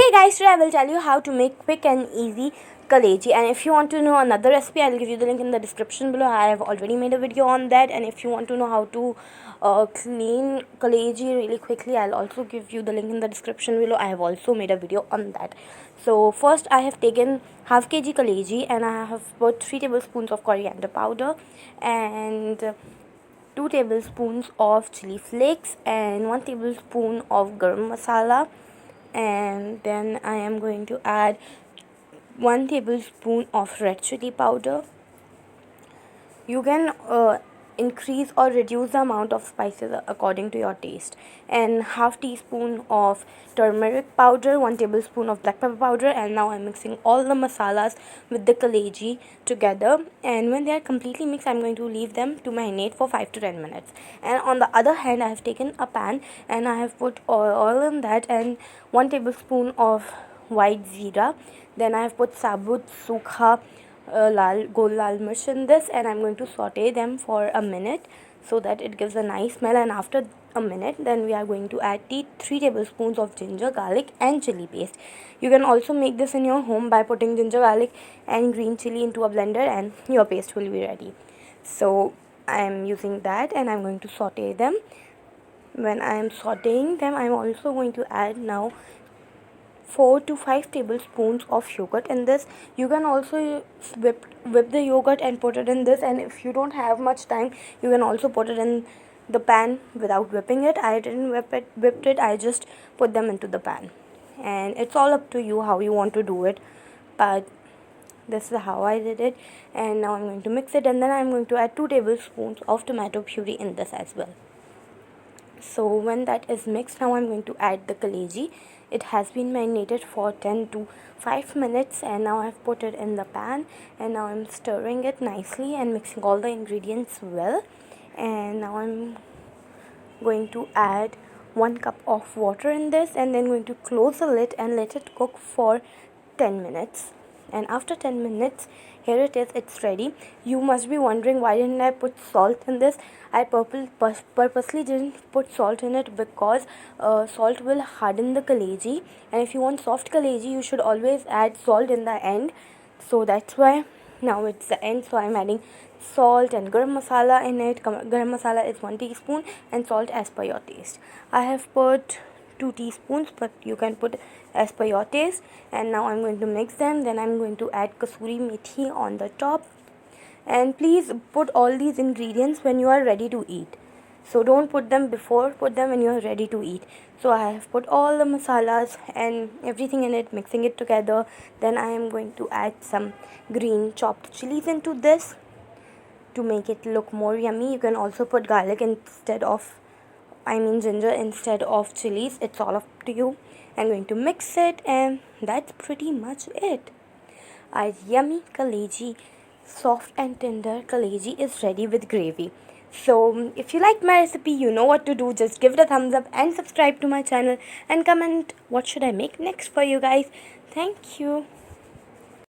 Hey guys, today I will tell you how to make quick and easy kaleji. And if you want to know another recipe, I'll give you the link in the description below. I have already made a video on that. And if you want to know how to clean kaleji really quickly, I'll also give you the link in the description below. I have also made a video on that. So first I have taken half kg kaleji and I have put 3 tablespoons of coriander powder and 2 tablespoons of chili flakes and 1 tablespoon of garam masala, and then I am going to add 1 tablespoon of red chili powder. You can increase or reduce the amount of spices according to your taste, and half teaspoon of turmeric powder, 1 tablespoon of black pepper powder. And now I'm mixing all the masalas with the kaleji together, and when they are completely mixed I'm going to leave them to marinate for 5 to 10 minutes. And on the other hand, I have taken a pan and I have put oil in that and 1 tablespoon of white zira. Then I have put sabut sukha gold lal mirch in this, and I'm going to saute them for a minute so that it gives a nice smell. And after a minute, then we are going to add 3 tablespoons of ginger, garlic and chili paste. You can also make this in your home by putting ginger, garlic and green chili into a blender and your paste will be ready. So I am using that and I'm going to saute them. When I am sauteing them, I'm also going to add now 4 to 5 tablespoons of yogurt in this. You can also whip the yogurt and put it in this, and if you don't have much time you can also put it in the pan without whipping it. I didn't whipped it, I just put them into the pan, and it's all up to you how you want to do it, but this is how I did it. And now I'm going to mix it, and then I'm going to add 2 tablespoons of tomato puree in this as well. So when that is mixed, now I'm going to add the kaleji. It has been marinated for 10 to 5 minutes, and now I've put it in the pan, and now I'm stirring it nicely and mixing all the ingredients well. And now I'm going to add 1 cup of water in this, and then going to close the lid and let it cook for 10 minutes. And after 10 minutes, here it is, it's ready. You must be wondering why didn't I put salt in this. I purposely didn't put salt in it because salt will harden the kaleji, and if you want soft kaleji you should always add salt in the end. So that's why now it's the end, so I'm adding salt and garam masala in it. Garam masala is 1 teaspoon and salt as per your taste. I have put 2 teaspoons, but you can put as per your taste. And now I'm going to mix them. Then I'm going to add kasuri methi on the top, and please put all these ingredients when you are ready to eat. So don't put them before, put them when you are ready to eat. So I have put all the masalas and everything in it, mixing it together. Then I am going to add some green chopped chilies into this to make it look more yummy. You can also put garlic instead of ginger instead of chilies. It's all up to you. I'm going to mix it, and that's pretty much it. Our yummy kaleji, soft and tender kaleji is ready with gravy. So if you like my recipe, you know what to do. Just give it a thumbs up and subscribe to my channel and comment what should I make next for you guys. Thank you.